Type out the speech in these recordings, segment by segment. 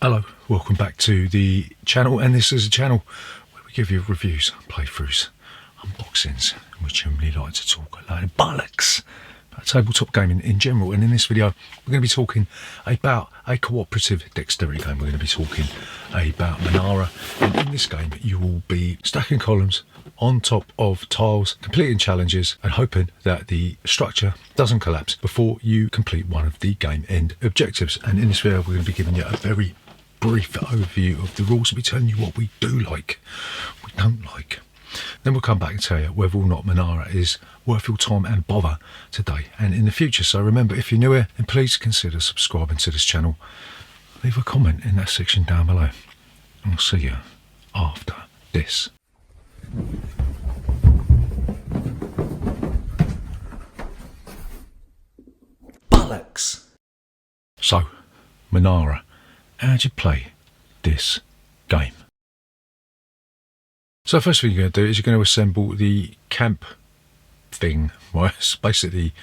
Hello, welcome back to the channel, and this is a channel where we give you reviews, playthroughs, unboxings, and we generally like to talk a load of bollocks about tabletop gaming in general. And in this video we're going to be talking about a cooperative dexterity game. We're going to be talking about Menara, and in this game you will be stacking columns on top of tiles, completing challenges and hoping that the structure doesn't collapse before you complete one of the game end objectives. And in this video we're going to be giving you a very brief overview of the rules. We'll be telling you what we do like, we don't like. Then we'll come back and tell you whether or not Menara is worth your time and bother today and in the future. So remember, if you're new here, then please consider subscribing to this channel. Leave a comment in that section down below, and I'll see you after this. Bollocks! So, Menara, how do you play this game? So first thing you're going to do is you're going to assemble the camp thing. Well, it's basically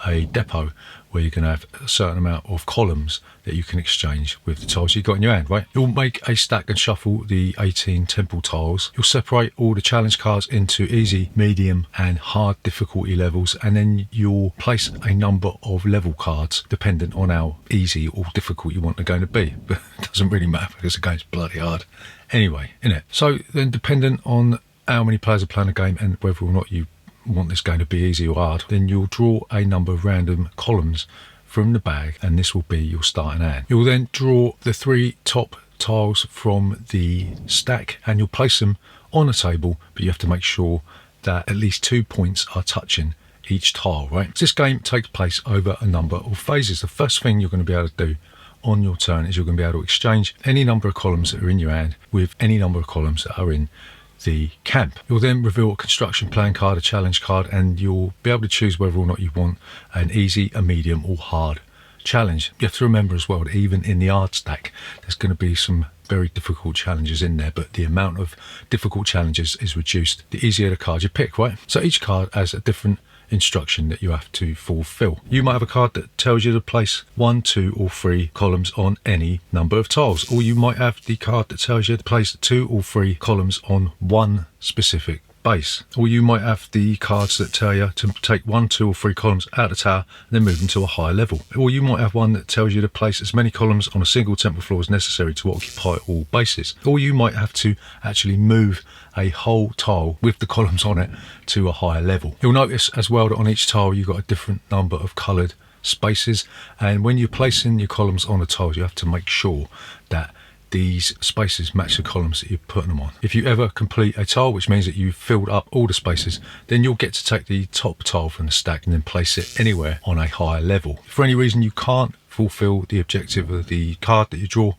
a depot where you're going to have a certain amount of columns that you can exchange with the tiles you've got in your hand, right? You'll make a stack and shuffle the 18 temple tiles. You'll separate all the challenge cards into easy, medium and hard difficulty levels, and then you'll place a number of level cards dependent on how easy or difficult you want the game to be. But it doesn't really matter because the game's bloody hard anyway, innit? So then, dependent on how many players are playing the game and whether or not you want this game to be easy or hard, then you'll draw a number of random columns from the bag, and this will be your starting hand. You'll then draw the 3 top tiles from the stack and you'll place them on a table, but you have to make sure that at least 2 points are touching each tile, right? So this game takes place over a number of phases. The first thing you're going to be able to do on your turn is you're going to be able to exchange any number of columns that are in your hand with any number of columns that are in the camp. You'll then reveal a construction plan card, a challenge card, and you'll be able to choose whether or not you want an easy, a medium or hard challenge. You have to remember as well that even in the hard stack there's going to be some very difficult challenges in there, but the amount of difficult challenges is reduced the easier the card you pick, right? So each card has a different instruction that you have to fulfill. You might have a card that tells you to place 1, 2 or 3 columns on any number of tiles, or you might have the card that tells you to place 2 or 3 columns on one specific base, or you might have the cards that tell you to take 1, 2 or 3 columns out of the tower and then move them to a higher level, or you might have one that tells you to place as many columns on a single temple floor as necessary to occupy all bases, or you might have to actually move a whole tile with the columns on it to a higher level. You'll notice as well that on each tile you've got a different number of coloured spaces, and when you're placing your columns on the tiles you have to make sure that these spaces match the columns that you're putting them on. If you ever complete a tile, which means that you've filled up all the spaces, then you'll get to take the top tile from the stack and then place it anywhere on a higher level. If for any reason you can't fulfill the objective of the card that you draw,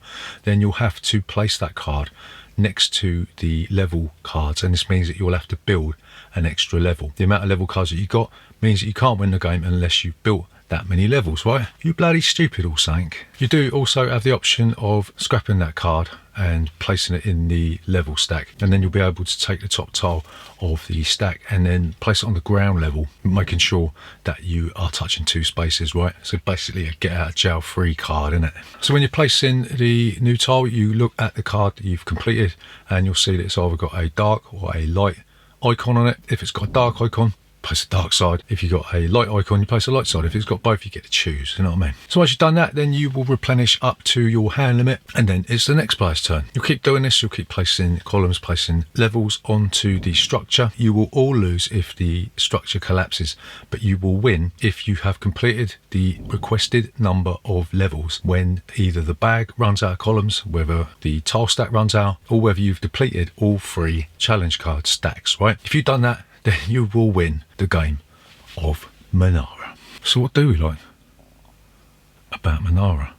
then you'll have to place that card next to the level cards, and this means that you'll have to build an extra level. The amount of level cards that you got means that you can't win the game unless you've built that many levels, right? You bloody stupid or something. You do also have the option of scrapping that card and placing it in the level stack, and then you'll be able to take the top tile of the stack and then place it on the ground level, making sure that you are touching 2 spaces, right? So basically a get out of jail free card, isn't it? So when you're placing the new tile, you look at the card that you've completed and you'll see that it's either got a dark or a light icon on it. If it's got a dark icon, place the dark side. If you've got a light icon, you place the light side. If it's got both, you get to choose, you know what I mean? So once you've done that, then you will replenish up to your hand limit, and then it's the next player's turn. You'll keep doing this, you'll keep placing columns, placing levels onto the structure. You will all lose if the structure collapses, but you will win if you have completed the requested number of levels when either the bag runs out of columns, whether the tile stack runs out, or whether you've depleted all 3 challenge card stacks, right? If you've done that, then you will win the game of Menara. So what do we like about Menara?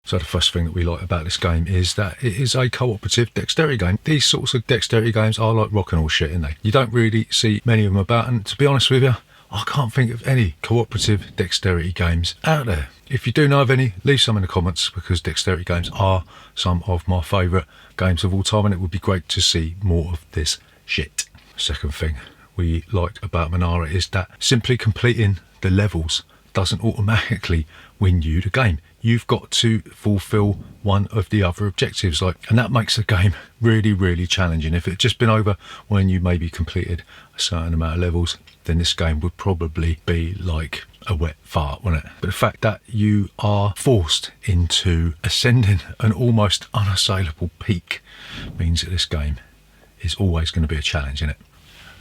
So the first thing that we like about this game is that it is a cooperative dexterity game. These sorts of dexterity games are like rock and roll shit, aren't they? You don't really see many of them about, and to be honest with you, I can't think of any cooperative dexterity games out there. If you do know of any, leave some in the comments, because dexterity games are some of my favourite games of all time, and it would be great to see more of this shit. Second thing we like about Menara is that simply completing the levels doesn't automatically win you the game. you've got to fulfill one of the other objectives, and that makes the game really, really challenging. If it had just been over when you maybe completed a certain amount of levels, then this game would probably be like a wet fart, wouldn't it? But the fact that you are forced into ascending an almost unassailable peak means that this game is always going to be a challenge, isn't it?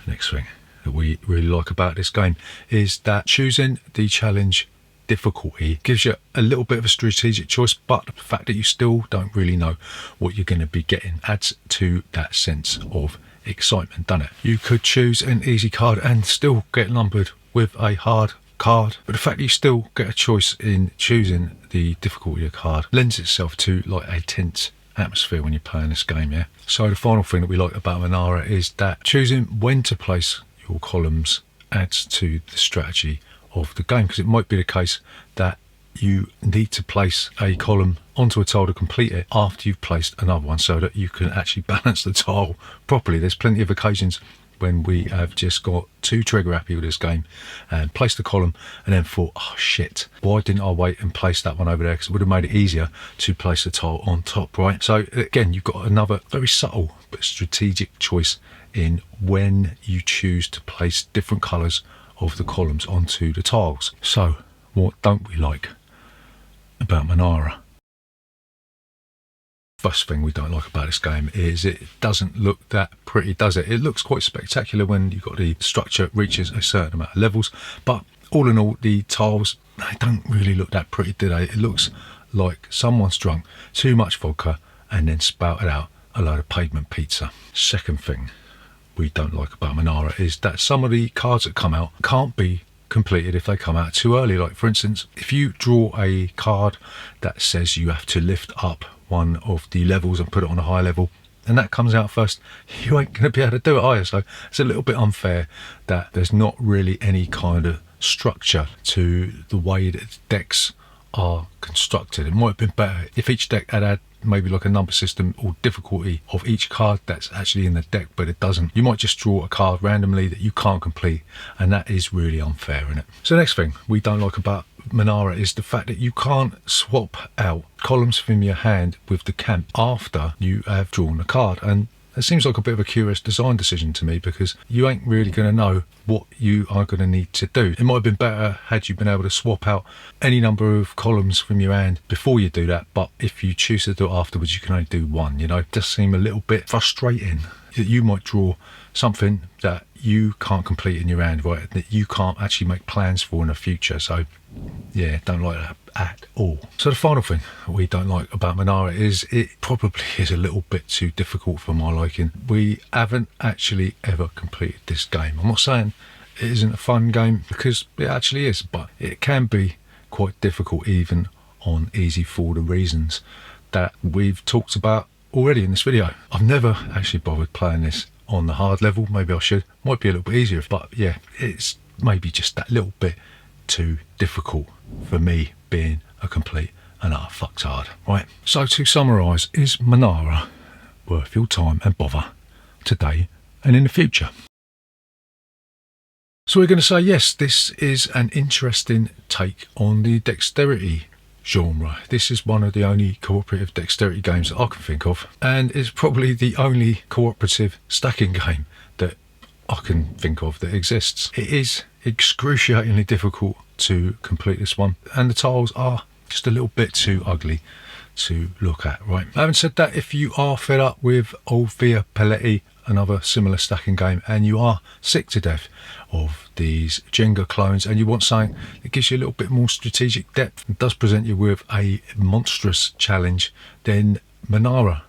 Next thing that we really like about this game is that choosing the challenge difficulty gives you a little bit of a strategic choice, but the fact that you still don't really know what you're going to be getting adds to that sense of excitement, doesn't it? You could choose an easy card and still get lumbered with a hard card, but the fact that you still get a choice in choosing the difficulty of the card lends itself to like a tense atmosphere when you're playing this game. Yeah. So the final thing that we like about Menara is that choosing when to place your columns adds to the strategy of the game, because it might be the case that you need to place a column onto a tile to complete it after you've placed another one, so that you can actually balance the tile properly. There's plenty of occasions when we have just got too trigger happy with this game and placed the column and then thought, oh shit, why didn't I wait and place that one over there, because it would have made it easier to place the tile on top, right? So again, you've got another very subtle but strategic choice in when you choose to place different colours of the columns onto the tiles. So what don't we like about Menara? First thing we don't like about this game is it doesn't look that pretty, does it? It looks quite spectacular when you've got the structure reaches a certain amount of levels, but all in all, the tiles, they don't really look that pretty, do they? It looks like someone's drunk too much vodka and then spouted out a load of pavement pizza. Second thing we don't like about Menara is that some of the cards that come out can't be completed if they come out too early. Like for instance, if you draw a card that says you have to lift up one of the levels and put it on a high level, and that comes out first, you ain't going to be able to do it either. So it's a little bit unfair that there's not really any kind of structure to the way that decks are constructed. It might have been better if each deck had maybe like a number system or difficulty of each card that's actually in the deck, but it doesn't. You might just draw a card randomly that you can't complete, and that is really unfair, isn't it? So the next thing we don't like about Menara is the fact that you can't swap out columns from your hand with the camp after you have drawn a card, and it seems like a bit of a curious design decision to me, because you ain't really going to know what you are going to need to do. It might have been better had you been able to swap out any number of columns from your hand before you do that, but if you choose to do it afterwards, you can only do one. It does seem a little bit frustrating that you might draw something that you can't complete in your hand, right, that you can't actually make plans for in the future. So yeah, don't like that at all. So the final thing we don't like about Menara is it probably is a little bit too difficult for my liking. We haven't actually ever completed this game. I'm not saying it isn't a fun game, because it actually is, but it can be quite difficult even on easy for the reasons that we've talked about already in this video. I've never actually bothered playing this on the hard level. Maybe I should. Might be a little bit easier, but yeah, it's maybe just that little bit too difficult for me, being a complete and utter fucktard, right? So to summarise, is Menara worth your time and bother today and in the future? So we're going to say yes, this is an interesting take on the dexterity genre. This is one of the only cooperative dexterity games that I can think of, and it's probably the only cooperative stacking game that I can think of that exists. It is excruciatingly difficult to complete this one, and the tiles are just a little bit too ugly to look at, right? Having said that, if you are fed up with old Via Paletti, another similar stacking game, and you are sick to death of these Jenga clones and you want something that gives you a little bit more strategic depth and does present you with a monstrous challenge, then Menara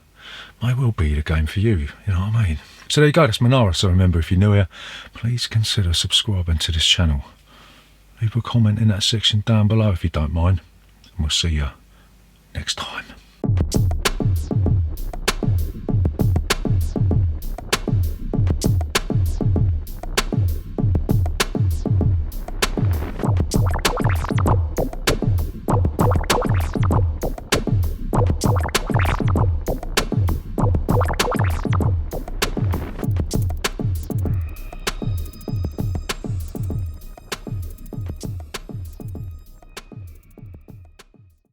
may well be the game for you, you know what I mean? So there you go, that's Menara. So remember, if you're new here, please consider subscribing to this channel. Leave a comment in that section down below if you don't mind, and we'll see you next time.